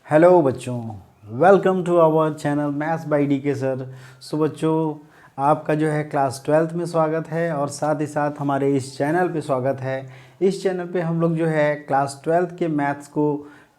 Hello बच्चों, welcome to our channel maths by D K sir. So बच्चों, आपका जो है क्लास 12th में स्वागत है और साथ ही साथ हमारे इस चैनल पे स्वागत है। इस चैनल पे हम लोग जो है क्लास 12th के मैथ्स को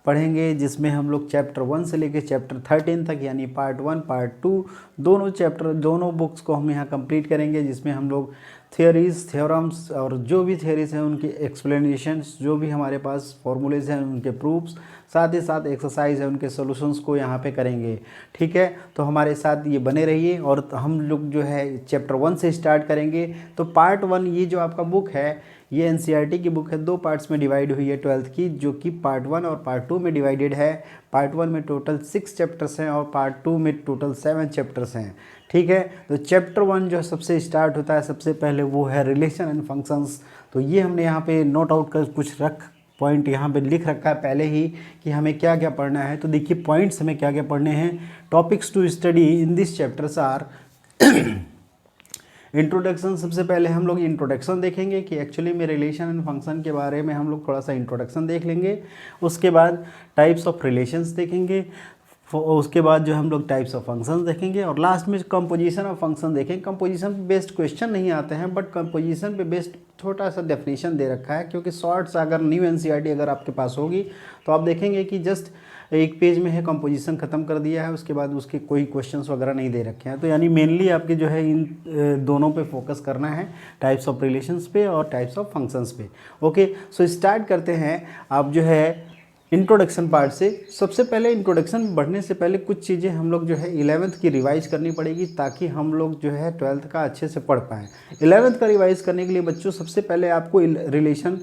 पढ़ेंगे, जिसमें हम लोग चैप्टर 1 से लेकर चैप्टर 13 तक यानी पार्ट 1 पार्ट 2 दोनों बुक्स को हम यहाँ कंप्लीट करेंगे, जिसमें हम लोग थियोरीज थ्योरम्स और जो भी थियोरीज हैं उनकी एक्सप्लेनेशंस, जो भी हमारे पास फॉर्मूलेज हैं उनके प्रूफ्स, साथ ही साथ एक्सरसाइज है उनके सॉल्यूशंस को यहाँ पे करेंगे। ठीक है, तो हमारे साथ ये बने रहिए। और हम लोग जो है चैप्टर 1 से स्टार्ट करेंगे। तो पार्ट 1 ये जो आपका बुक है, ये एनसीईआरटी की बुक है, 2 पार्ट्स में डिवाइड हुई है 12th की, जो कि पार्ट 1 और पार्ट 2 में डिवाइडेड है। पार्ट 1 में टोटल 6 चैप्टर्स हैं और पार्ट 2 में टोटल 7 चैप्टर्स हैं। ठीक है, तो चैप्टर 1 जो सबसे स्टार्ट होता है सबसे पहले वो है रिलेशन एंड फंक्शंस। तो ये हमने यहाँ पे नोट आउट कर कुछ पॉइंट यहाँ पे लिख रखा है पहले ही कि हमें क्या क्या पढ़ना है। तो देखिए पॉइंट्स हमें क्या क्या पढ़ने हैं। Topics to study in this chapters are introduction. सबसे पहले हम लोग इंट्रोडक्शन देखेंगे कि एक्चुअली में रिलेशन एंड फंक्शन के बारे में हम लोग थोड़ा सा इंट्रोडक्शन देख लेंगे। उसके बाद टाइप्स ऑफ रिलेशंस देखेंगे। उसके बाद जो हम लोग टाइप्स ऑफ फंक्शंस देखेंगे और लास्ट में कंपोजिशन ऑफ फंक्शन देखेंगे। कंपोजिशन पे बेस्ड क्वेश्चन नहीं आते हैं, बट कंपोजिशन पे बेस्ड छोटा सा डेफिनेशन दे रखा है, क्योंकि शॉर्ट्स अगर न्यू एनसीईआरटी अगर आपके पास होगी तो आप देखेंगे कि जस्ट एक पेज में है कंपोजिशन ख़त्म कर दिया है, उसके बाद उसके कोई क्वेश्चंस वगैरह नहीं दे रखे हैं। तो यानी मेनली आपके जो है इन दोनों पे फोकस करना है, टाइप्स ऑफ रिलेशंस पे और टाइप्स ऑफ फंक्शंस पे। ओके, सो स्टार्ट करते हैं। आप जो है इंट्रोडक्शन पार्ट से सबसे पहले इंट्रोडक्शन बढ़ने से पहले कुछ चीज़ें हम लोग जो है 11th की रिवाइज करनी पड़ेगी, ताकि हम लोग जो है 12th का अच्छे से पढ़ पाएँ। 11th का रिवाइज करने के लिए बच्चों सबसे पहले आपको रिलेशन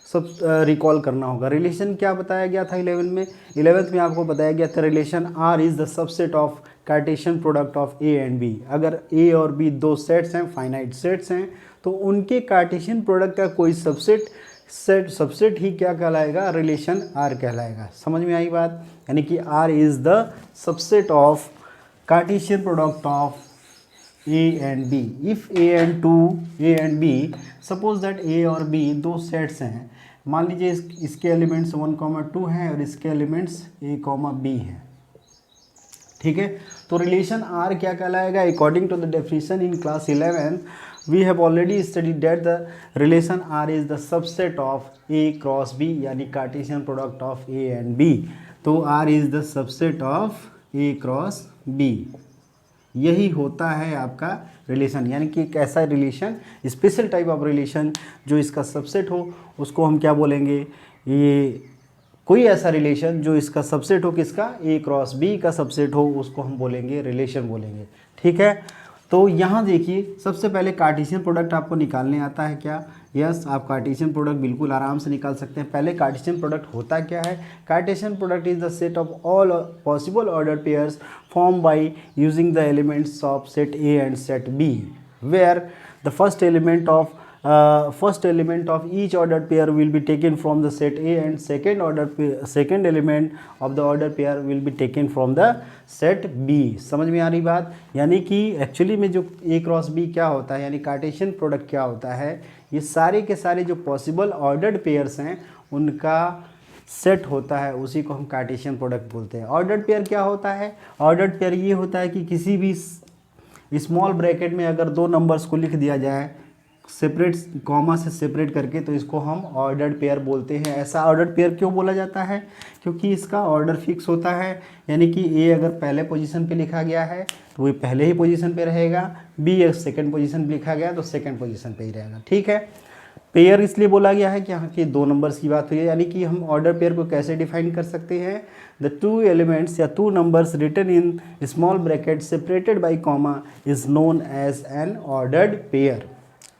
सब रिकॉल करना होगा। रिलेशन क्या बताया गया था 11th में आपको बताया गया था relation R is the subset of Cartesian product of A and B. अगर ए और बी दो सेट्स हैं, फाइनाइट सेट्स हैं, तो उनके कार्टेशियन प्रोडक्ट का कोई सबसेट ही क्या कहलाएगा, रिलेशन आर कहलाएगा। समझ में आई बात? यानी कि R is the subset of Cartesian product of A and B. If A and B, suppose that A और B दो सेट्स हैं। मान लीजिए इसके एलिमेंट्स 1,2 हैं और इसके एलिमेंट्स A, B हैं। ठीक है, तो रिलेशन R क्या कहलाएगा? According to the definition in class 11 we have already studied that the relation R is the subset of A cross B, यानी Cartesian product of A and B। तो R is the subset of A cross B, यही होता है आपका relation. यानी कि एक ऐसा relation, special type of relation जो इसका सबसेट हो, उसको हम क्या बोलेंगे? ये कोई ऐसा रिलेशन जो इसका सबसेट हो, किसका? ए क्रॉस बी का सबसेट हो, उसको हम बोलेंगे रिलेशन बोलेंगे। ठीक है, तो यहाँ देखिए सबसे पहले कार्टेशियन प्रोडक्ट आपको निकालने आता है क्या? यस, आप कार्टेशियन प्रोडक्ट बिल्कुल आराम से निकाल सकते हैं। पहले कार्टेशियन प्रोडक्ट होता क्या है? Cartesian product is the set of all possible order pairs form by using the elements of set A and set B, where the first element of each ordered pair will be taken from the set A and second element of the ordered pair will be taken from the set B। समझ में आ रही बात? यानी कि actually में जो A cross B क्या होता है, यानी कार्टेशियन प्रोडक्ट क्या होता है, ये सारे के सारे जो पॉसिबल ऑर्डर्ड पेयर्स हैं उनका सेट होता है, उसी को हम कार्टेशियन प्रोडक्ट बोलते हैं। ऑर्डर्ड पेयर क्या होता है? ऑर्डर्ड पेयर ये होता है कि किसी भी स्मॉल ब्रैकेट में अगर दो नंबर्स को लिख दिया जाए सेपरेट, कॉमा से सेपरेट करके, तो इसको हम ऑर्डर्ड पेयर बोलते हैं। ऐसा ऑर्डर्ड पेयर क्यों बोला जाता है? क्योंकि इसका ऑर्डर फिक्स होता है। यानी कि ए अगर पहले पोजीशन पे लिखा गया है तो वो पहले ही पोजीशन पे रहेगा, बी अगर सेकंड पोजीशन पे लिखा गया तो सेकंड पोजीशन पे ही रहेगा। ठीक है, पेयर इसलिए बोला गया है कि यहाँ के दो नंबर्स की बात हुई है। यानी कि हम ऑर्डर पेयर को कैसे डिफाइन कर सकते हैं? द टू एलिमेंट्स या two numbers written in small bracket separated by comma is known as an ordered pair.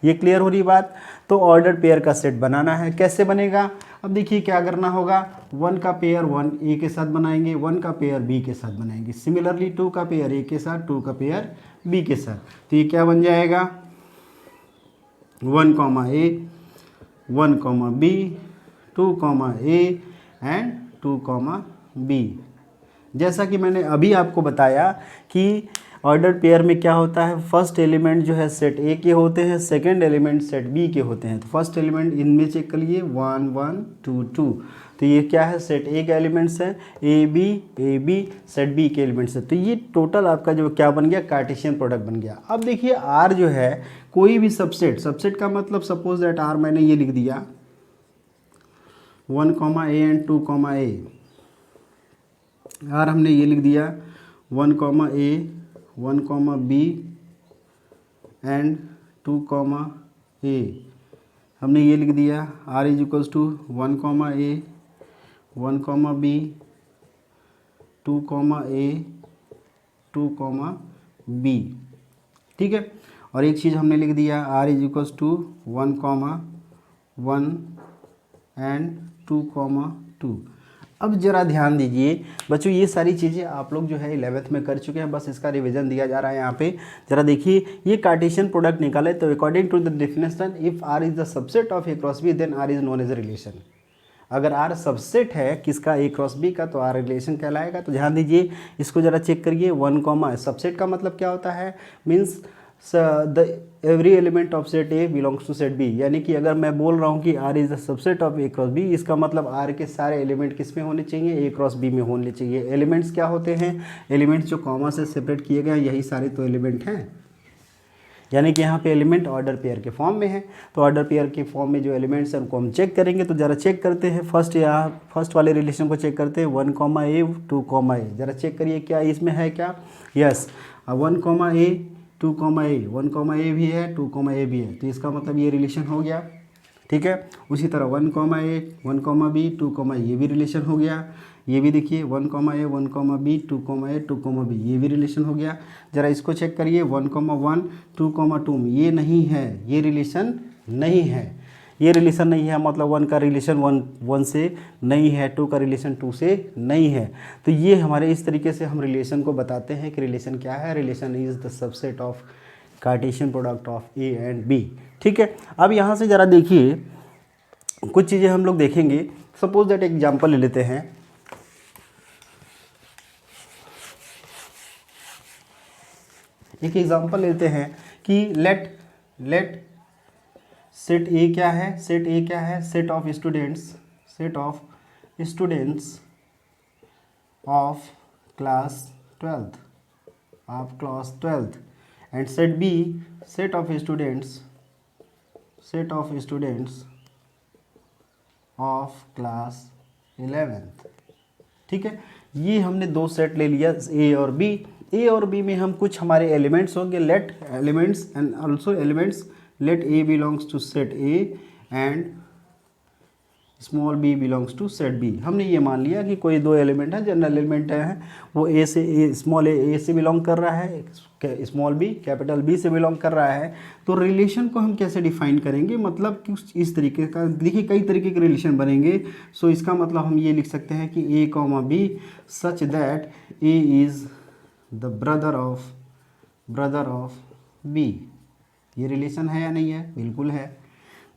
ये क्लियर हो रही बात? तो ऑर्डर पेयर का सेट बनाना है, कैसे बनेगा? अब देखिए क्या करना होगा। 1 का पेयर 1 ए के साथ बनाएंगे, 1 का पेयर बी के साथ बनाएंगे, सिमिलरली 2 का पेयर ए के साथ, 2 का पेयर बी के साथ। तो ये क्या बन जाएगा? 1 comma A, 1 comma B, 2 comma A and 2 comma B. जैसा कि मैंने अभी आपको बताया कि ऑर्डर पेयर में क्या होता है, फर्स्ट एलिमेंट जो है सेट ए के होते हैं, सेकंड एलिमेंट सेट बी के होते हैं। तो फर्स्ट एलिमेंट इनमें चेक कर लिए 1 1 2 2, तो ये क्या है, सेट ए के एलिमेंट्स हैं, ए बी सेट बी के एलिमेंट्स हैं। तो ये टोटल आपका जो क्या बन गया, कार्टेशियन प्रोडक्ट बन गया। अब देखिए आर जो है कोई भी सबसेट, सबसेट का मतलब सपोज दैट आर मैंने ये लिख दिया 1 ए एंड 2 ए, आर हमने ये लिख दिया 1 ए 1 बी एंड 2 ए, हमने ये लिख दिया R is equals to 1 A 1 B 2 A 2 B, ठीक है। और एक चीज़ हमने लिख दिया R is equals to 1 and 2 अब ज़रा ध्यान दीजिए बच्चों, ये सारी चीज़ें आप लोग जो है 11th में कर चुके हैं, बस इसका रिवीजन दिया जा रहा है यहाँ पे। ज़रा देखिए ये कार्टेशियन प्रोडक्ट निकाले तो according to the definition if R is the subset of A cross B then R is known as a relation. अगर आर सबसेट है किसका, ए क्रॉस बी का, तो आर रिलेशन कहलाएगा। तो ध्यान दीजिए इसको ज़रा चेक करिए 1 सबसेट का मतलब क्या होता है, means the every element of set A belongs to set B, यानी कि अगर मैं बोल रहा हूँ कि R is the subset of A cross B, इसका मतलब आर के सारे एलिमेंट किस में होने चाहिए, ए क्रॉस बी में होने चाहिए। एलिमेंट्स क्या होते हैं, एलिमेंट्स जो कॉमा से सेपरेट किए गए हैं यही सारे तो एलिमेंट हैं, यानी कि यहाँ पे एलिमेंट ऑर्डर पेयर के फॉर्म में है। तो ऑर्डर पेयर के फॉर्म में जो एलिमेंट्स हैं उनको हम चेक करेंगे। तो ज़रा चेक करते हैं, फर्स्ट वाले रिलेशन को चेक करते हैं 1 ए 2 ए, ज़रा चेक करिए क्या इसमें है क्या, यस 1 ए 2 ए, 1 ए भी है 2 ए भी है, तो इसका मतलब ये रिलेशन हो गया, ठीक है। उसी तरह 1 ए 1 बी 2 ए, ये भी रिलेशन हो गया। ये भी देखिए 1 ए 1 बी 2 ए 2 बी, ये भी रिलेशन हो गया। ज़रा इसको चेक करिए 1 1 2 में ये नहीं है, ये रिलेशन नहीं है, ये रिलेशन नहीं है, मतलब 1 का रिलेशन 1 से नहीं है, 2 का रिलेशन 2 से नहीं है। तो ये हमारे इस तरीके से हम रिलेशन को बताते हैं कि रिलेशन क्या है, relation is the subset of Cartesian product of A and B, ठीक है। अब यहाँ से ज़रा देखिए कुछ चीज़ें हम लोग देखेंगे। सपोज दैट एग्जाम्पल ले लेते हैं, एक एग्जाम्पल लेते हैं कि लेट सेट ए क्या है, सेट ए क्या है, set of students of class 12th and set B set of students of class 11th, ठीक है। ये हमने दो सेट ले लिया ए और बी। ए और बी में हम कुछ हमारे एलिमेंट्स होंगे, let elements and also elements, let A belongs to set A and small B belongs to set B. हमने ये मान लिया कि कोई दो एलिमेंट है, जनरल एलिमेंट है, वो ए से स्मॉल ए से बिलोंग कर रहा है, स्मॉल बी कैपिटल बी से बिलोंग कर रहा है। तो रिलेशन को हम कैसे डिफाइन करेंगे, मतलब कि इस तरीके का, देखिए कई तरीके के रिलेशन बनेंगे। सो इसका मतलब हम ये लिख सकते हैं कि A comma B such that A is the brother of B. ये रिलेशन है या नहीं है, बिल्कुल है।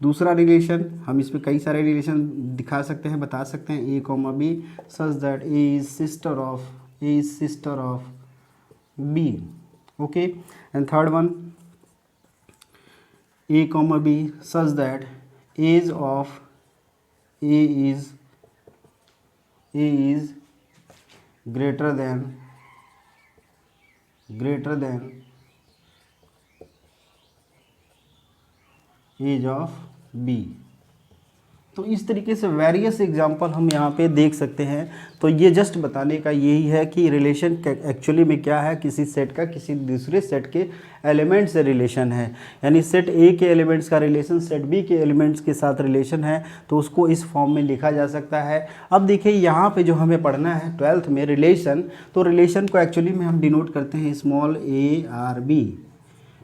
दूसरा रिलेशन, हम इसमें कई सारे रिलेशन दिखा सकते हैं, बता सकते हैं, A comma B such that A is sister of B, okay. And third one, A comma B such that age of A is greater than age of B. तो इस तरीके से वेरियस एग्जांपल हम यहाँ पे देख सकते हैं। तो ये जस्ट बताने का यही है कि रिलेशन एक्चुअली में क्या है, किसी सेट का किसी दूसरे सेट के एलिमेंट से रिलेशन है, यानी सेट ए के एलिमेंट्स का रिलेशन सेट बी के एलिमेंट्स के साथ रिलेशन है, तो उसको इस फॉर्म में लिखा जा सकता है। अब देखिए यहाँ पे जो हमें पढ़ना है 12th में रिलेशन, तो रिलेशन को एक्चुअली में हम डिनोट करते हैं small A R B.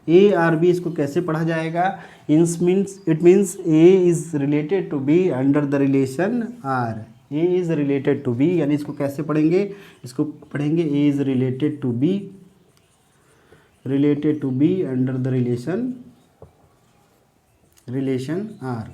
A R B इसको कैसे पढ़ा जाएगा, it means A is related to B under the relation R. A is related to B, यानी इसको कैसे पढ़ेंगे, इसको पढ़ेंगे A is related to B under the relation R.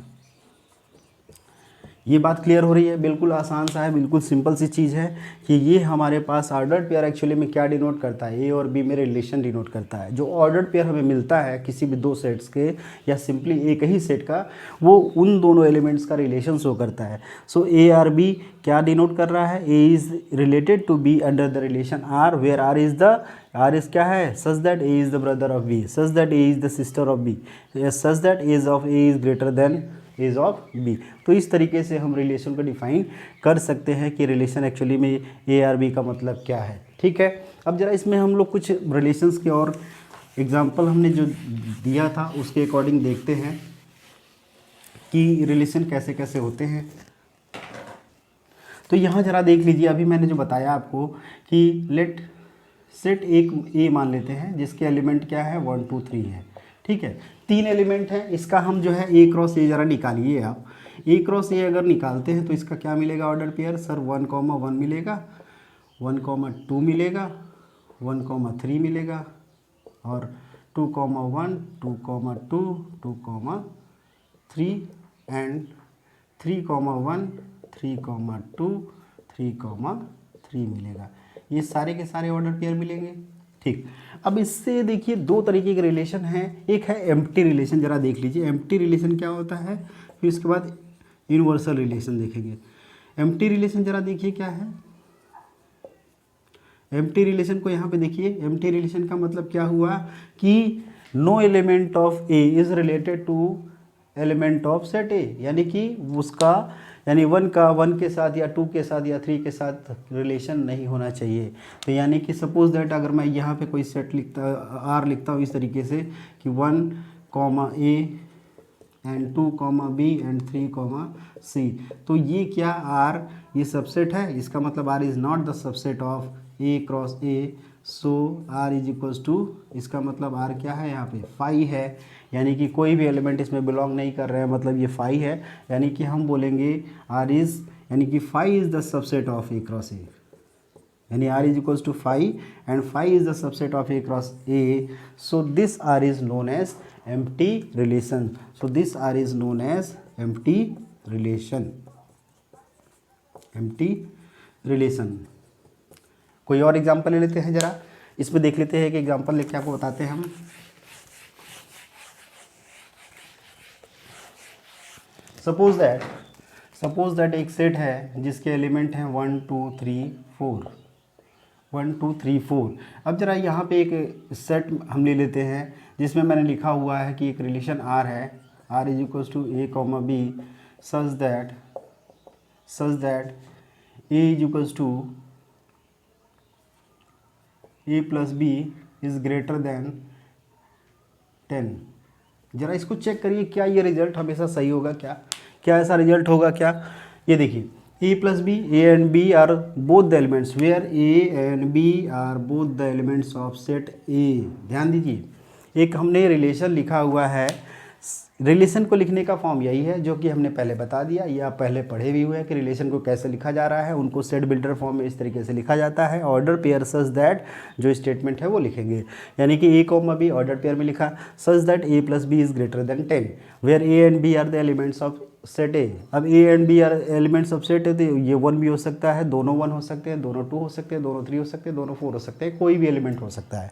ये बात क्लियर हो रही है? बिल्कुल आसान सा है, बिल्कुल सिंपल सी चीज़ है कि ये हमारे पास ऑर्डर्ड पेयर एक्चुअली में क्या डिनोट करता है, ए और बी में रिलेशन डिनोट करता है। जो ऑर्डर्ड पेयर हमें मिलता है किसी भी दो सेट्स के या सिंपली एक ही सेट का, वो उन दोनों एलिमेंट्स का रिलेशन शो करता है। सो ए और बी क्या डिनोट कर रहा है, A is related to B under the relation R, where R is क्या है, such that A is the brother of B, such that A is the sister of B, such that age of A is greater than age of B. तो इस तरीके से हम relation को define कर सकते हैं कि रिलेशन एक्चुअली में ए और बी का मतलब क्या है। ठीक है, अब जरा इसमें हम लोग कुछ रिलेशंस के और एग्जांपल हमने जो दिया था उसके अकॉर्डिंग देखते हैं कि रिलेशन कैसे कैसे होते हैं। तो यहाँ जरा देख लीजिए, अभी मैंने जो बताया आपको कि लेट सेट एक ए मान लेते हैं जिसके एलिमेंट क्या है, 1 2 3 है। ठीक है, 3 एलिमेंट है, इसका हम जो है ए क्रॉस ए जरा निकालिए आप। ए क्रॉस ए अगर निकालते हैं तो इसका क्या मिलेगा ऑर्डर पेयर, सर 1,1 मिलेगा, 1,2 मिलेगा, 1,3 मिलेगा और 2,1 2,2 2,3 एंड 3,1 3,2 3,3 मिलेगा। ये सारे के सारे ऑर्डर पेयर मिलेंगे। ठीक, अब इससे देखिए दो तरीके के रिलेशन हैं, एक है एम्प्टी रिलेशन, जरा देख लीजिए एम्प्टी रिलेशन क्या होता है, फिर इसके बाद यूनिवर्सल रिलेशन देखेंगे। एम्प्टी रिलेशन जरा देखिए क्या है, एम्प्टी रिलेशन को यहाँ पे देखिए, एम्प्टी रिलेशन का मतलब क्या हुआ कि no element of A is related to element of set A, यानी कि उसका यानी 1 का 1 के साथ या 2 के साथ या 3 के साथ रिलेशन नहीं होना चाहिए। तो यानी कि सपोज दैट अगर मैं यहाँ पे कोई सेट लिखता आर लिखता हूँ इस तरीके से कि 1 A and 2 B and 3 C, तो ये क्या आर ये सबसेट है, इसका मतलब R is not the subset of A cross A, so R is equals to, इसका मतलब आर क्या है यहाँ पे फाई है, यानी कि कोई भी एलिमेंट इसमें बिलोंग नहीं कर रहे हैं, मतलब ये फाई है, यानी कि हम बोलेंगे आर इज़ यानी कि phi is the subset of A cross A, यानी R is equals to phi and phi is the subset of A cross A, so this R is known as empty relation, so this R is known as empty relation, empty relation. कोई और example ले लेते हैं जरा, इसमें देख लेते हैं कि एग्जांपल लेके आपको बताते हैं हम। सपोज दैट एक सेट है जिसके एलिमेंट हैं 1 2 3 4, 1 2 3 4। अब जरा यहाँ पे एक सेट हम ले लेते हैं जिसमें मैंने लिखा हुआ है कि एक रिलेशन आर है, R is equals to A comma B such that A is equals to A plus B is greater than 10। जरा इसको चेक करिए, क्या ये रिजल्ट हमेशा सही होगा, क्या ऐसा रिजल्ट होगा क्या? ये देखिए A plus B, A and B are both the elements, where A and B are both the elements of set A. ध्यान दीजिए, एक हमने रिलेशन लिखा हुआ है, रिलेशन को लिखने का फॉर्म यही है जो कि हमने पहले बता दिया, या पहले पढ़े भी हुए हैं कि रिलेशन को कैसे लिखा जा रहा है, उनको सेट बिल्डर फॉर्म में इस तरीके से लिखा जाता है। ऑर्डर पेयर सच दैट, जो स्टेटमेंट है वो लिखेंगे, यानी कि A comma B order pair में लिखा, such that A plus B is greater than 10, where A and B are the elements of set A. अब A and B are elements of set है, तो ये 1 भी हो सकता है, दोनों 1 हो सकते हैं, दोनों 2 हो सकते हैं, दोनों 3 हो सकते हैं, दोनों 4 हो सकते हैं, कोई भी एलिमेंट हो सकता है।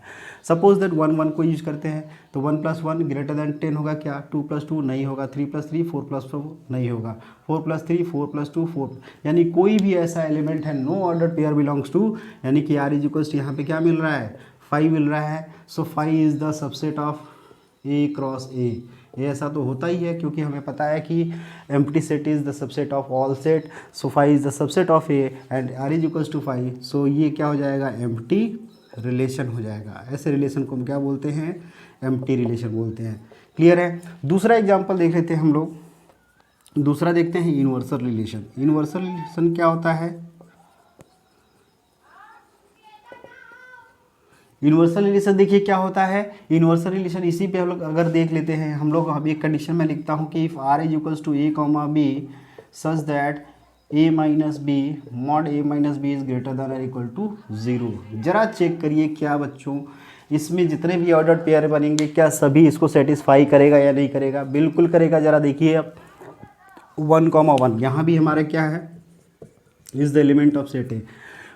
सपोज दैट 1 1 को यूज करते हैं तो 1 + 1 ग्रेटर देन 10 होगा क्या, 2 + 2 नहीं होगा, 3 + 3 4 + 4 नहीं होगा, 4 + 3 4 + 2 4, यानी कोई भी ऐसा एलिमेंट है no order pair belongs to, यानी कि आर इज इक्वल्स टू यहाँ पे क्या मिल रहा है 5 मिल रहा है, सो 5 is the subset of A cross ए। ये ऐसा तो होता ही है क्योंकि हमें पता है कि empty set is the subset of all set, so 5 is the subset of A and R is equals to 5, so ये क्या हो जाएगा एम्प्टी रिलेशन हो जाएगा। ऐसे रिलेशन को हम क्या बोलते हैं, एम्प्टी रिलेशन बोलते हैं। क्लियर है? दूसरा एग्जांपल देख लेते हैं हम लोग, दूसरा देखते हैं यूनिवर्सल रिलेशन। यूनिवर्सल रिलेशन क्या होता है? यूनिवर्सल रिलेशन देखिए क्या होता है, यूनिवर्सल रिलेशन इसी पे हम लोग अगर देख लेते हैं, हम लोग अब एक कंडीशन में लिखता हूँ कि if R is equals to A comma B such that A minus B mod A minus B is greater than और इक्वल टू 0। जरा चेक करिए क्या बच्चों, इसमें जितने भी ऑर्डर पेयर बनेंगे क्या सभी इसको सेटिस्फाई करेगा या नहीं करेगा? बिल्कुल करेगा। जरा देखिए अब 1,1 यहाँ भी हमारा क्या है, is the element of set A.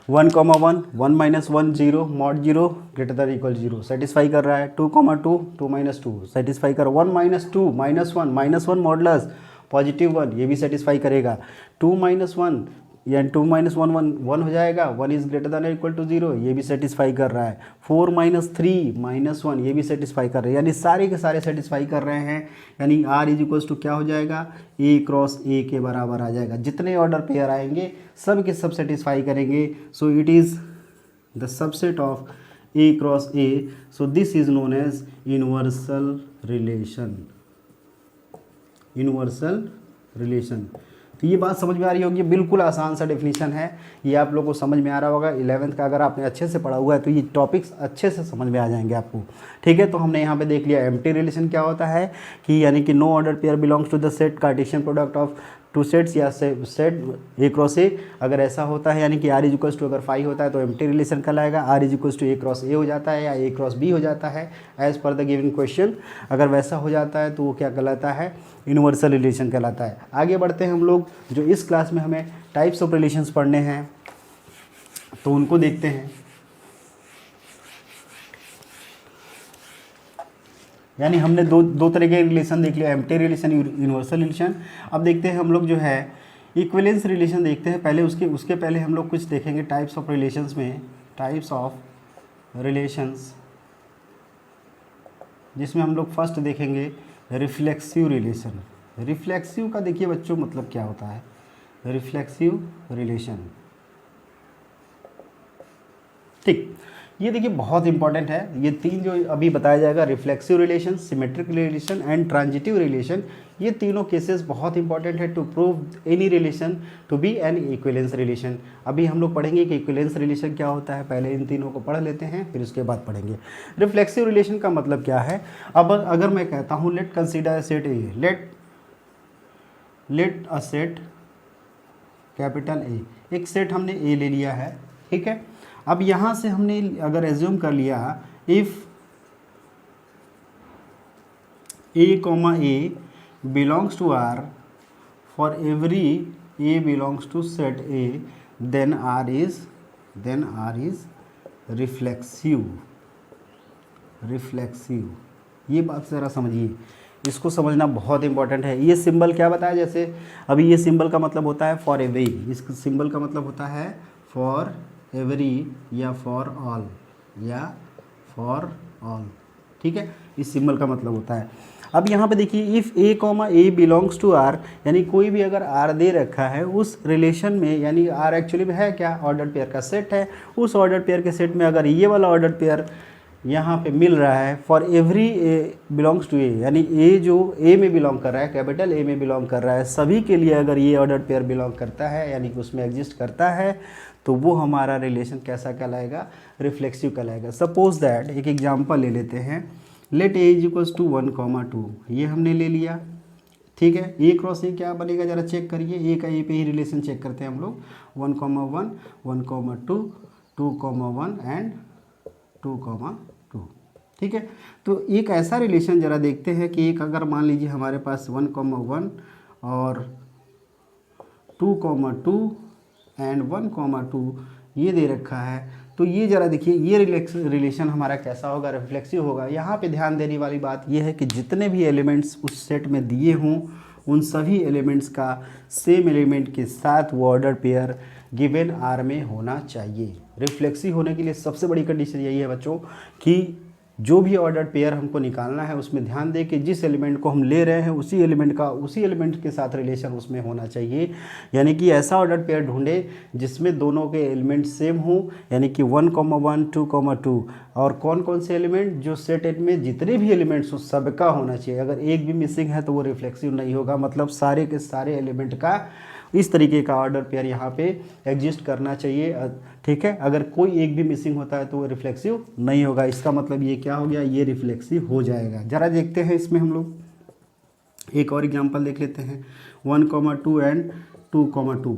1,1 1 - 1 0 mod 0 greater than equal 0 satisfy कर रहा है। 2,2 2 - 2 सेटिस्फाई कर। 1 - 2 -1 मॉडलस +1 ये भी सेटिस्फाई करेगा। 2 - 1 यानी 2 - 1 1 हो जाएगा। 1 is greater than equal to 0 ये भी सेटिस्फाई कर रहा है। 4 - 3 -1 ये भी सेटिस्फाई कर रहे हैं, यानी सारे के सारे सेटिस्फाई कर रहे हैं। यानी R इज इक्वल्स टू क्या हो जाएगा, A क्रॉस A के बराबर आ जाएगा। जितने ऑर्डर पेयर आएंगे सब के सब सेटिस्फाई करेंगे। So it is the subset of A cross A। So this is known as universal relation. Universal relation. तो ये बात समझ में आ रही होगी, बिल्कुल आसान सा डेफिनेशन है, ये आप लोगों को समझ में आ रहा होगा। 11th का अगर आपने अच्छे से पढ़ा हुआ है तो ये टॉपिक्स अच्छे से समझ में आ जाएंगे आपको। ठीक है, तो हमने यहाँ पे देख लिया एम्प्टी रिलेशन क्या होता है, कि यानी कि no order pair belongs to the set Cartesian product of two sets या सेट A क्रॉस A। अगर ऐसा होता है यानी कि R इज इक्वल्स टू अगर 5 होता है तो एम्प्टी रिलेशन कहलाएगा। R is equals to A cross A हो जाता है या A क्रॉस B हो जाता है as per the given question. अगर वैसा हो जाता है तो वो क्या कहलाता है, यूनिवर्सल रिलेशन कहलाता है। आगे बढ़ते हैं हम लोग, जो इस क्लास में हमें टाइप्स ऑफ रिलेशंस पढ़ने हैं तो उनको देखते हैं। यानी हमने दो तरह के रिलेशन देख लिया, एम्प्टी रिलेशन, यूनिवर्सल रिलेशन। अब देखते हैं हम लोग जो है इक्विवेलेंस रिलेशन देखते हैं। पहले उसके पहले हम लोग कुछ देखेंगे टाइप्स ऑफ रिलेशंस में, टाइप्स ऑफ रिलेशंस, जिसमें हम लोग फर्स्ट देखेंगे रिफ्लेक्सिव रिलेशन। रिफ्लेक्सिव का देखिए बच्चों मतलब क्या होता है, रिफ्लेक्सिव रिलेशन। ठीक, ये देखिए बहुत इंपॉर्टेंट है। ये तीन जो अभी बताया जाएगा, reflexive relation, symmetric relation and transitive relation, ये तीनों केसेस बहुत इंपॉर्टेंट है to prove any relation to be an equivalence relation. अभी हम लोग पढ़ेंगे कि इक्विवेलेंस रिलेशन क्या होता है, पहले इन तीनों को पढ़ लेते हैं फिर उसके बाद पढ़ेंगे। रिफ्लेक्सिव रिलेशन का मतलब क्या है। अब अगर मैं कहता हूँ let consider set A, let a set capital A, एक सेट हमने ए ले लिया है, ठीक है। अब यहाँ से हमने अगर एज्यूम कर लिया if A, belongs to R, for every A belongs to set A, then R is reflexive. ये बात ज़रा समझिए, इसको समझना बहुत इंपॉर्टेंट है। ये सिंबल क्या बताया, जैसे अभी ये सिंबल का मतलब होता है फॉर एवरी, इस सिंबल का मतलब होता है फॉर एवरी या फॉर ऑल या फॉर ऑल, ठीक है, इस सिंबल का मतलब होता है। अब यहाँ पे देखिए if A, belongs to R, यानी कोई भी अगर R दे रखा है उस रिलेशन में, यानी R एक्चुअली में है क्या, ऑर्डर पेयर का सेट है। उस ऑर्डर पेयर के सेट में अगर ये वाला ऑर्डर पेयर यहाँ पे मिल रहा है for every A belongs to A, यानी A जो A में बिलोंग कर रहा है, कैपिटल A में बिलोंग कर रहा है, सभी के लिए अगर ये ऑर्डर पेयर बिलोंग करता है यानी कि उसमें एग्जिस्ट करता है, तो वो हमारा रिलेशन कैसा कहलाएगा, रिफ्लेक्सिव कहलाएगा। सपोज दैट एक एग्जांपल ले लेते हैं, let A is equals to 1,2, ये हमने ले लिया, ठीक है। A क्रॉस A क्या बनेगा जरा चेक करिए, A का A पे ही रिलेशन चेक करते हैं हम लोग। 1,1 1,2 2,1 एंड 2,2, ठीक है। तो एक ऐसा रिलेशन जरा देखते हैं कि एक अगर मान लीजिए हमारे पास 1,1 और 2,2 एंड 1,2 ये दे रखा है, तो ये ज़रा देखिए ये रिलेशन हमारा कैसा होगा, रिफ्लेक्सिव होगा। यहाँ पे ध्यान देने वाली बात ये है कि जितने भी एलिमेंट्स उस सेट में दिए हों उन सभी एलिमेंट्स का सेम एलिमेंट के साथ वो ऑर्डर पेयर गिवन आर में होना चाहिए। रिफ्लेक्सिव होने के लिए सबसे बड़ी कंडीशन यही है बच्चों कि जो भी ऑर्डर पेयर हमको निकालना है उसमें ध्यान दें कि जिस एलिमेंट को हम ले रहे हैं उसी एलिमेंट के साथ रिलेशन उसमें होना चाहिए। यानी कि ऐसा ऑर्डर पेयर ढूंढे जिसमें दोनों के एलिमेंट सेम हों, यानी कि 1,1 2,2 और कौन कौन से एलिमेंट, जो सेट एट में जितने भी एलिमेंट्स हो सबका होना चाहिए। अगर एक भी मिसिंग है तो वो रिफ्लेक्सिव नहीं होगा, मतलब सारे के सारे एलिमेंट का इस तरीके का ऑर्डर पेयर यहाँ पे एग्जिस्ट करना चाहिए, ठीक है। अगर कोई एक भी मिसिंग होता है तो वो रिफ्लेक्सिव नहीं होगा। इसका मतलब ये क्या हो गया, ये रिफ्लेक्सिव हो जाएगा। ज़रा देखते हैं इसमें हम लोग एक और एग्जांपल देख लेते हैं, 1,2 एंड 2,2,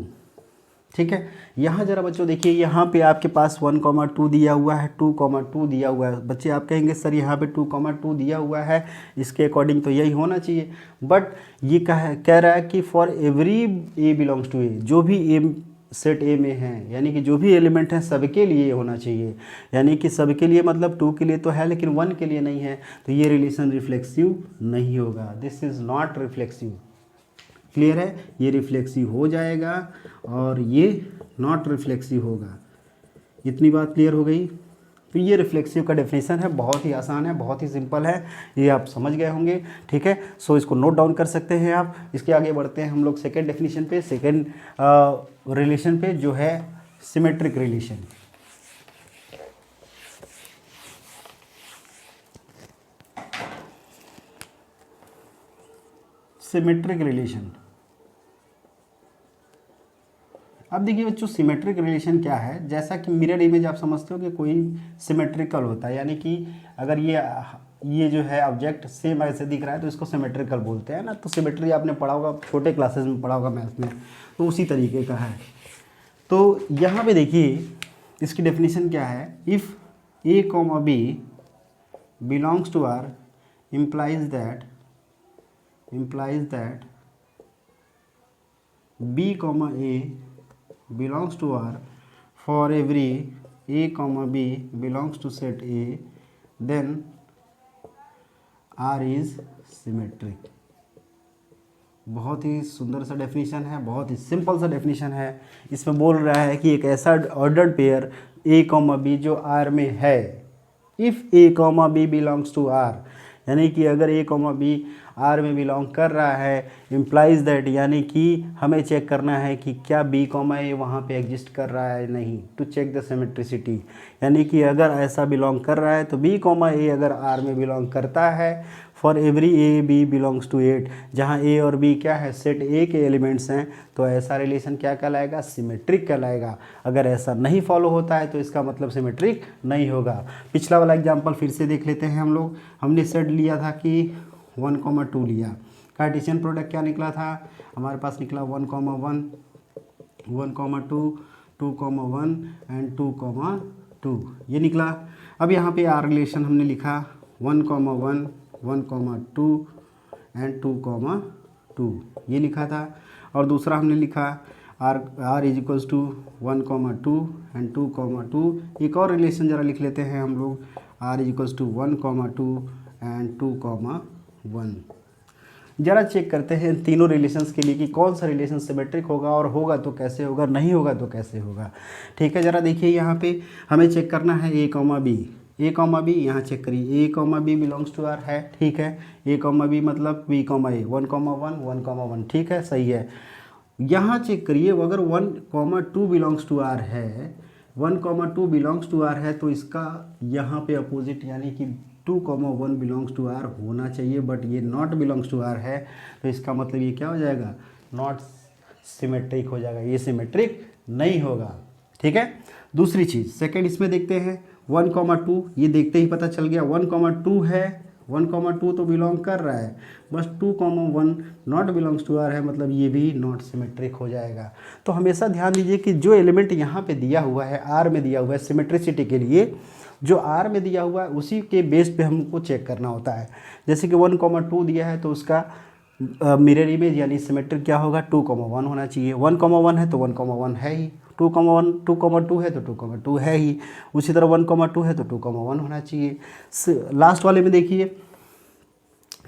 ठीक है। यहाँ जरा बच्चों देखिए, यहाँ पे आपके पास 1,2 दिया हुआ है, 2,2 दिया हुआ है। बच्चे आप कहेंगे सर यहाँ पे 2,2 दिया हुआ है, इसके अकॉर्डिंग तो यही होना चाहिए। बट ये कह रहा है कि for every A belongs to A, जो भी ए सेट ए में है, यानी कि जो भी एलिमेंट हैं सबके लिए होना चाहिए। यानी कि सबके लिए मतलब 2 के लिए तो है लेकिन 1 के लिए नहीं है, तो ये रिलेशन रिफ्लेक्सिव नहीं होगा। This is not reflexive. Clear है, ये रिफ्लेक्सिव हो जाएगा और ये नॉट रिफ्लेक्सिव होगा। इतनी बात क्लियर हो गई। तो ये रिफ्लेक्सिव का डेफिनेशन है, बहुत ही आसान है, बहुत ही सिंपल है, ये आप समझ गए होंगे। ठीक है, सो इसको नोट डाउन कर सकते हैं आप। इसके आगे बढ़ते हैं हम लोग सेकेंड डेफिनेशन पे, सेकेंड रिलेशन पे, जो है सिमेट्रिक रिलेशन। Symmetric relation. अब देखिए बच्चों, सिमेट्रिक रिलेशन क्या है। जैसा कि मिरर इमेज आप समझते हो कि कोई सिमेट्रिकल होता है, यानी कि अगर ये जो है ऑब्जेक्ट सेम ऐसे दिख रहा है तो इसको सिमेट्रिकल बोलते हैं ना। तो सिमेट्री आपने पढ़ा होगा, छोटे क्लासेस में पढ़ा होगा मैथ में, तो उसी तरीके का है। तो यहाँ पे देखिए इसकी डेफिनेशन क्या है। If A comma B belongs to R implies that b comma a belongs to R for every a comma b belongs to set A, then R is symmetric। बहुत ही सुंदर सा डेफिनेशन है, बहुत ही सिंपल सा definition है। इसमें बोल रहा है कि एक ऐसा ordered pair a comma b जो R में है, if a comma b belongs to R, यानी कि अगर a कॉमा b आर में बिलोंग कर रहा है, इम्प्लाइज दैट, यानी कि हमें चेक करना है कि क्या बी कॉमा ए वहाँ पे एग्जिस्ट कर रहा है नहीं, टू चेक द सिमेट्रिसिटी। यानी कि अगर ऐसा बिलोंग कर रहा है तो बी कॉमा ए अगर आर में बिलोंग करता है, for every A B belongs to 8, जहाँ ए और बी क्या है, सेट ए के एलिमेंट्स हैं, तो ऐसा रिलेशन क्या कहलाएगा, सिमेट्रिक कहलाएगा। अगर ऐसा नहीं फॉलो होता है तो इसका मतलब सिमेट्रिक नहीं होगा। पिछला वाला एग्जाम्पल फिर से देख लेते हैं हम लोग। हमने सेट लिया था कि 1,2 लिया, कार्टेशियन प्रोडक्ट क्या निकला था हमारे पास, निकला 1,1, 1,2, 2,1 एंड 2,2, ये निकला। अब यहाँ पे आर रिलेशन हमने लिखा 1,1, 1,2 एंड 2,2, ये लिखा था। और दूसरा हमने लिखा R is equals to 1,2 and 2,2। एक और रिलेशन ज़रा लिख लेते हैं हम लोग, R is equals to 1,2 and 2,1। जरा चेक करते हैं तीनों रिलेशंस के लिए कि कौन सा रिलेशन सिमेट्रिक होगा, और होगा तो कैसे होगा, नहीं होगा तो कैसे होगा। ठीक है, ज़रा देखिए यहाँ पे हमें चेक करना है A comma B, A comma B यहाँ चेक करिए, A comma B belongs to R है, ठीक है। ए कॉमा बी मतलब बी कॉमा ए, 1,1, 1,1, ठीक है, सही है। यहाँ चेक करिए, अगर 1,2 बिलोंग्स टू आर है, 1,2 बिलोंग्स टू आर है, तो इसका यहाँ पे अपोजिट यानी कि 2,1 बिलोंग्स टू आर होना चाहिए, बट ये नॉट बिलोंग्स टू आर है, तो इसका मतलब ये क्या हो जाएगा, नॉट सिमेट्रिक हो जाएगा, ये सिमेट्रिक नहीं होगा। ठीक है, दूसरी चीज़ सेकंड इसमें देखते हैं 1,2, ये देखते ही पता चल गया 1,2 है, 1,2 तो बिलोंग कर रहा है, बस 2,1 नॉट बिलोंग्स टू आर है, मतलब ये भी नॉट सिमेट्रिक हो जाएगा। तो हमेशा ध्यान दीजिए कि जो एलिमेंट यहाँ पे दिया हुआ है, आर में दिया हुआ है सिमेट्रिसिटी के लिए, जो आर में दिया हुआ है उसी के बेस पे हमको चेक करना होता है। जैसे कि 1,2 दिया है तो उसका मिरर इमेज यानी सिमेट्रिक क्या होगा, 2,1 होना चाहिए। 1,1 है तो 1,1 है ही, 2,1 2,2 है तो 2,2 है ही, उसी तरह 1,2 है तो 2,1 होना चाहिए। लास्ट वाले में देखिए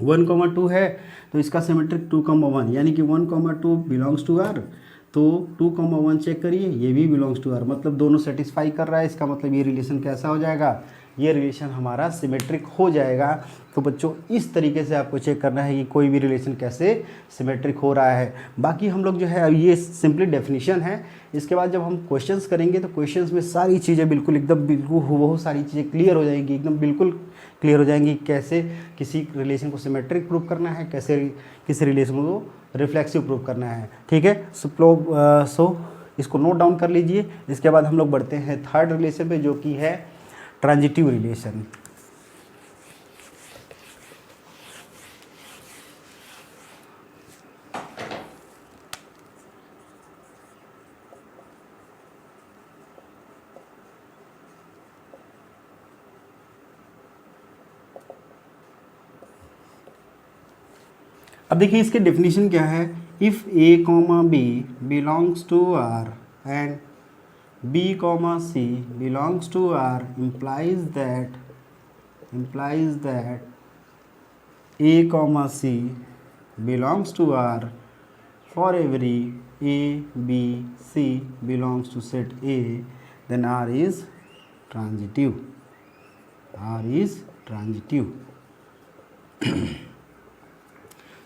1,2 है तो इसका सिमेट्रिक 2,1, यानी कि 1,2 बिलोंग्स टू आर, तो 2,1 चेक करिए, ये भी बिलोंग्स टू आर, मतलब दोनों सेटिस्फाई कर रहा है। इसका मतलब ये रिलेशन कैसा हो जाएगा, ये रिलेशन हमारा सिमेट्रिक हो जाएगा। तो बच्चों इस तरीके से आपको चेक करना है कि कोई भी रिलेशन कैसे सिमेट्रिक हो रहा है। बाकी हम लोग जो है ये सिंपली डेफिनेशन है, इसके बाद जब हम क्वेश्चंस करेंगे तो क्वेश्चंस में सारी चीज़ें बिल्कुल एकदम बिल्कुल वो सारी चीज़ें क्लियर हो जाएंगी, एकदम बिल्कुल क्लियर हो जाएंगी, कैसे किसी रिलेशन को सिमेट्रिक प्रूव करना है, कैसे किसी रिलेशन को रिफ्लेक्सिव प्रूव करना है। ठीक है, सो इसको नोट डाउन कर लीजिए। इसके बाद हम लोग बढ़ते हैं थर्ड रिलेशन पे, जो कि है ट्रांजिटिव रिलेशन। अब देखिए इसकी डेफिनेशन क्या है, if A comma B belongs to R and b comma c belongs to R implies that a comma c belongs to R for every a b c belongs to set A, then R is transitive. R is transitive.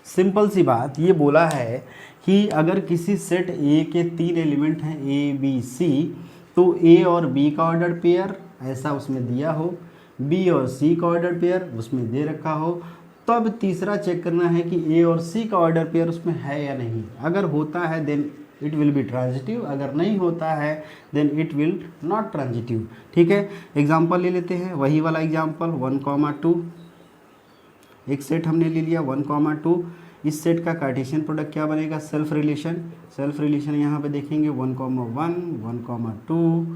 Simple सी बात ये बोला है कि अगर किसी set ए के 3 element हैं ए बी सी, तो ए और बी का ऑर्डर पेयर ऐसा उसमें दिया हो, बी और सी का ऑर्डर पेयर उसमें दे रखा हो, तब तीसरा चेक करना है कि ए और सी का ऑर्डर पेयर उसमें है या नहीं। अगर होता है then it will be transitive, अगर नहीं होता है then it will not transitive. ठीक है, एग्जाम्पल ले लेते हैं, वही वाला एग्जाम्पल 1,2, एक सेट हमने ले लिया 1,2। इस सेट का कार्टेशियन प्रोडक्ट क्या बनेगा, सेल्फ रिलेशन यहाँ पे देखेंगे 1,1, 1,2,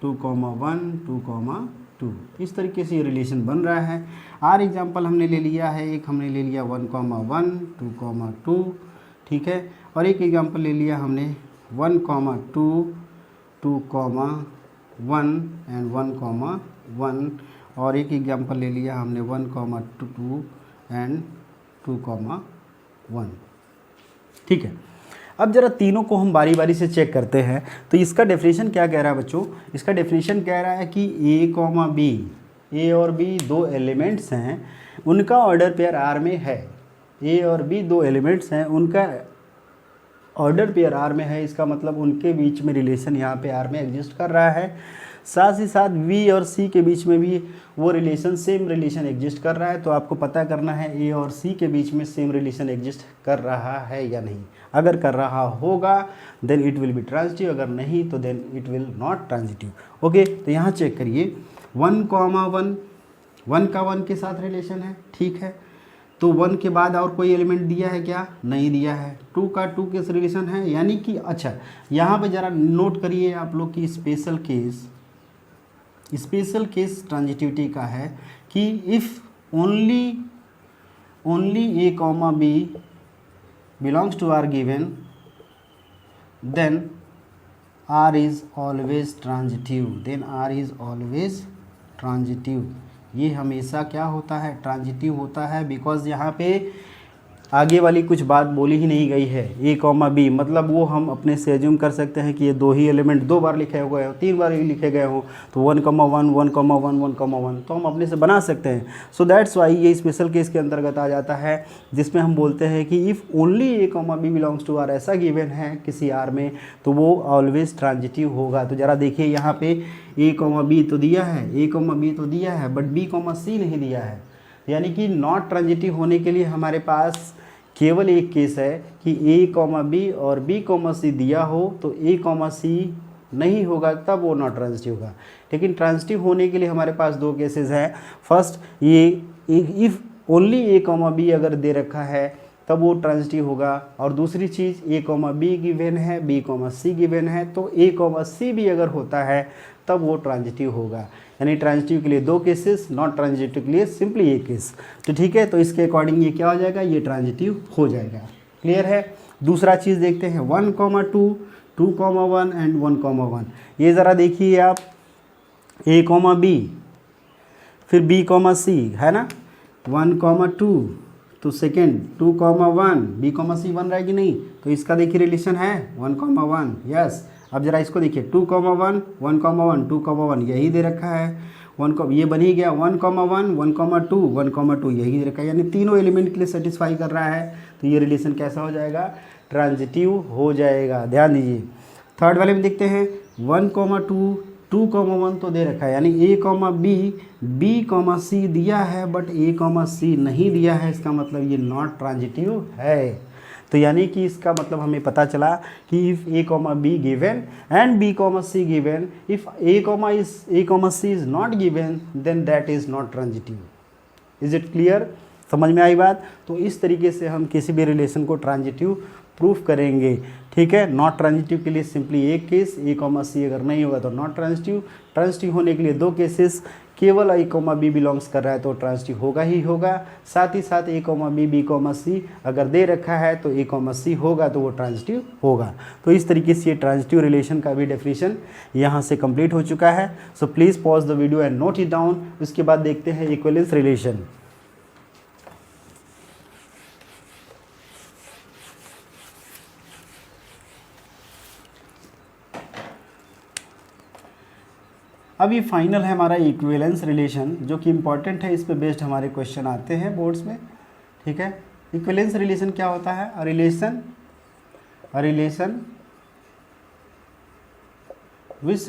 2,1, 2,2, इस तरीके से ये रिलेशन बन रहा है। आर एग्जाम्पल हमने ले लिया है, एक हमने ले लिया 1,1, 2,2, ठीक है, और एक एग्जाम्पल ले लिया हमने 1,2, 2,1 एंड 1,1, और एक एग्जाम्पल ले लिया हमने 1,2 एंड 2,1। ठीक है, अब जरा तीनों को हम बारी बारी से चेक करते हैं। तो इसका डेफिनेशन क्या कह रहा है बच्चों, इसका डेफिनेशन कह रहा है कि ए कॉमा बी, ए और बी दो एलिमेंट्स हैं, उनका ऑर्डर पेयर आर में है। ए और बी दो एलिमेंट्स हैं, उनका ऑर्डर पेयर आर में है, इसका मतलब उनके बीच में रिलेशन यहाँ पे आर में एग्जिस्ट कर रहा है। साथ ही साथ वी और सी के बीच में भी वो रिलेशन, सेम रिलेशन एग्जिस्ट कर रहा है। तो आपको पता करना है ए और सी के बीच में सेम रिलेशन एग्जिस्ट कर रहा है या नहीं। अगर कर रहा होगा then it will be transitive, अगर नहीं तो then it will not transitive. Okay, तो यहाँ चेक करिए 1,1, 1 का 1 के साथ रिलेशन है, ठीक है, तो 1 के बाद और कोई एलिमेंट दिया है क्या, नहीं दिया है। 2 का 2 के रिलेशन है, यानी कि अच्छा यहाँ पे ज़रा नोट करिए आप लोग की स्पेशल केस ट्रांजिटिविटी का है कि if only A comma B belongs to R given then R is always transitive. ये हमेशा क्या होता है, ट्रांजिटिव होता है, बिकॉज यहाँ पे आगे वाली कुछ बात बोली ही नहीं गई है। ए कॉमा बी मतलब वो हम अपने से एज्यूम कर सकते हैं कि ये दो ही एलिमेंट 2 बार लिखे हुए हो, 3 बार ही लिखे गए हो, तो 1,1, 1,1, 1,1 तो हम अपने से बना सकते हैं। सो दैट्स वाई ये स्पेशल केस के अंतर्गत आ जाता है, जिसमें हम बोलते हैं कि if only A comma B belongs to R, ऐसा गिवन है किसी आर में, तो वो ऑलवेज ट्रांजिटिव होगा। तो ज़रा देखिए यहाँ पे ए कॉमा बी तो दिया है, बट बी कॉमा सी नहीं दिया है, यानी कि नॉट ट्रांजिटिव होने के लिए हमारे पास केवल एक केस है कि ए कॉमा बी और बी कॉमा सी दिया हो तो ए कॉमा सी नहीं होगा, तब वो नॉट ट्रांजिटिव होगा। लेकिन ट्रांजिटिव होने के लिए हमारे पास 2 केसेस हैं। फर्स्ट, ये if only A comma B अगर दे रखा है तब वो ट्रांजिटिव होगा, और दूसरी चीज़ ए कॉमा बी गिवन है, बी कॉमा सी गिवन है, तो ए कॉमा सी भी अगर होता है तब वो ट्रांजिटिव होगा। यानी ट्रांजिटिव के लिए 2 केसेस, नॉट ट्रांजिटिव के लिए सिंपली एक केस। तो ठीक है, तो इसके अकॉर्डिंग ये क्या हो जाएगा, ये ट्रांजिटिव हो जाएगा। क्लियर है। दूसरा चीज़ देखते हैं 1,2, 2,1 एंड 1,1। ये ज़रा देखिए आप, ए कॉमा बी फिर बी कॉमा सी है ना, 1,2 तो सेकेंड 2,1 बी कॉमा सी बन रहा है कि नहीं, तो इसका देखिए रिलेशन है 1,1, यस। अब जरा इसको देखिए 2,1, 1,1, 2,1 यही दे रखा है, ये बन ही गया 1,1, 1,2, 1,2 यही दे रखा है, यानी तीनों एलिमेंट के लिए सेटिस्फाई कर रहा है। तो ये रिलेशन कैसा हो जाएगा, ट्रांजिटिव हो जाएगा। ध्यान दीजिए। थर्ड वाले में देखते हैं 1,2, 2,1 तो दे रखा है, यानी ए कॉमा बी, बी कॉमा सी दिया है, बट ए कॉमा सी नहीं दिया है, इसका मतलब ये नॉट ट्रांजिटिव है। तो यानी कि इसका मतलब हमें पता चला कि if A comma B given and B comma C given, if A comma C is not given then that is not transitive. Is it clear, समझ में आई बात। तो इस तरीके से हम किसी भी रिलेशन को ट्रांजिटिव प्रूफ करेंगे। ठीक है। नॉट ट्रांजिटिव के लिए सिंपली एक केस, ए कॉमा सी अगर नहीं होगा तो नॉट ट्रांजिटिव। ट्रांजिटिव होने के लिए दो केसेस, केवल ए कॉमा बी बिलोंग्स कर रहा है तो ट्रांजिटिव होगा ही होगा। साथ ही साथ ए कॉमा बी कॉमा सी अगर दे रखा है तो ए कॉमा सी होगा तो वो ट्रांजिटिव होगा। तो इस तरीके से ये ट्रांजिटिव रिलेशन का भी डेफिनेशन यहाँ से कंप्लीट हो चुका है। So please pause the video and note it down. उसके बाद देखते हैं इक्विवेलेंस रिलेशन। अब ये फाइनल है हमारा इक्विवेलेंस रिलेशन, जो कि इम्पॉर्टेंट है, इस पे बेस्ड हमारे क्वेश्चन आते हैं बोर्ड्स में। ठीक है। इक्विवेलेंस रिलेशन क्या होता है? A relation which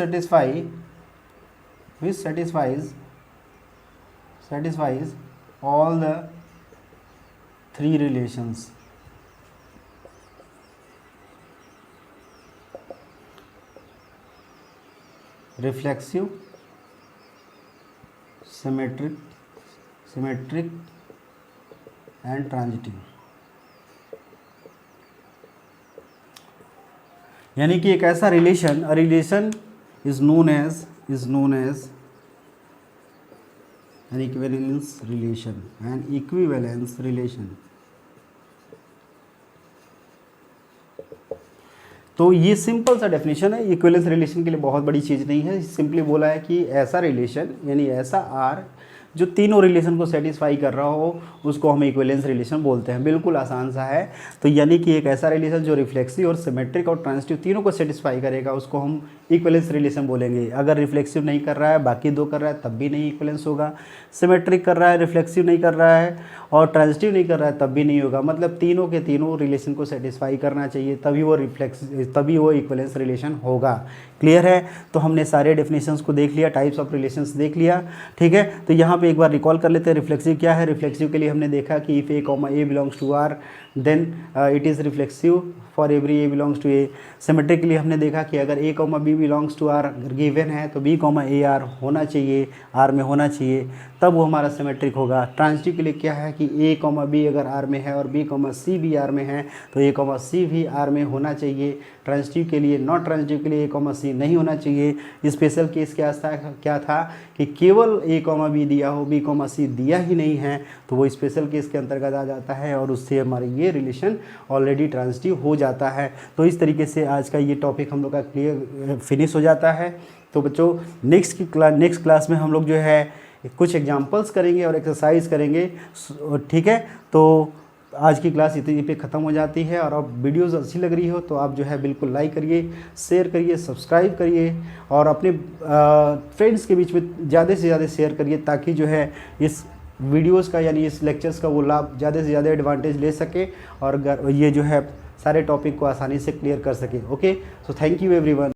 satisfies all the three relations. Reflexive, symmetric and transitive। यानी कि एक ऐसा relation, a relation is known as an equivalence relation। तो ये सिंपल सा डेफिनेशन है। इक्विवेलेंस रिलेशन के लिए बहुत बड़ी चीज़ नहीं है, सिंपली बोला है कि ऐसा रिलेशन यानी ऐसा आर जो तीनों रिलेशन को सेटिस्फाई कर रहा हो उसको हम इक्विवेलेंस रिलेशन बोलते हैं। बिल्कुल आसान सा है। तो यानी कि एक ऐसा रिलेशन जो रिफ्लेक्सिव और सिमेट्रिक और ट्रांजिटिव तीनों को सेटिस्फाई करेगा उसको हम इक्विवेलेंस रिलेशन बोलेंगे। अगर रिफ्लेक्सिव नहीं कर रहा है, बाकी दो कर रहा है, तब भी नहीं इक्विवेलेंस होगा। सिमेट्रिक कर रहा है, रिफ्लेक्सिव नहीं कर रहा है और ट्रांजिटिव नहीं कर रहा है, तब भी नहीं होगा। मतलब तीनों के तीनों रिलेशन को सेटिस्फाई करना चाहिए, तभी वो इक्विवेलेंस रिलेशन होगा। क्लियर है? तो हमने सारे डेफिनेशंस को देख लिया, टाइप्स ऑफ रिलेशंस देख लिया। ठीक है। तो यहाँ पे एक बार रिकॉल कर लेते हैं रिफ्लेक्सिव क्या है। रिफ्लेक्सिव के लिए हमने देखा कि if A comma A belongs to R then it is reflexive for every A belongs to A. Symmetric के लिए हमने देखा कि अगर A comma B belongs to R given है तो बी कॉमा ए आर होना चाहिए, आर में होना चाहिए, तब वो हमारा सिमेट्रिक होगा। ट्रांजिटिव के लिए क्या है कि ए कॉमा बी अगर आर में है और बी कॉमा सी भी आर में है तो ए कॉमा सी भी आर में होना चाहिए। ट्रांजिटिव के लिए, नॉट ट्रांजिटिव के लिए ए कॉमा सी नहीं होना चाहिए। स्पेशल केस क्या था कि केवल ए कॉमा बी दिया हो, बी कॉमा सी दिया ही नहीं है, तो वो स्पेशल केस के अंतर्गत आ जाता है और उससे हमारे ये रिलेशन ऑलरेडी ट्रांजिटिव हो जाता है। तो इस तरीके से आज का ये टॉपिक हम लोग का क्लियर फिनिश हो जाता है। तो बच्चों नेक्स्ट क्लास में हम लोग जो है कुछ एग्जाम्पल्स करेंगे और एक्सरसाइज करेंगे। ठीक है। तो आज की क्लास इतनी पे ख़त्म हो जाती है और अब वीडियोस अच्छी लग रही हो तो आप जो है बिल्कुल लाइक करिए, शेयर करिए, सब्सक्राइब करिए और अपने फ्रेंड्स के बीच में ज़्यादा से ज़्यादा शेयर करिए ताकि जो है इस वीडियोस का यानी इस लेक्चर्स का वो लाभ ज़्यादा से ज़्यादा एडवांटेज ले सके और ये जो है सारे टॉपिक को आसानी से क्लियर कर सके। Okay, so thank you everyone.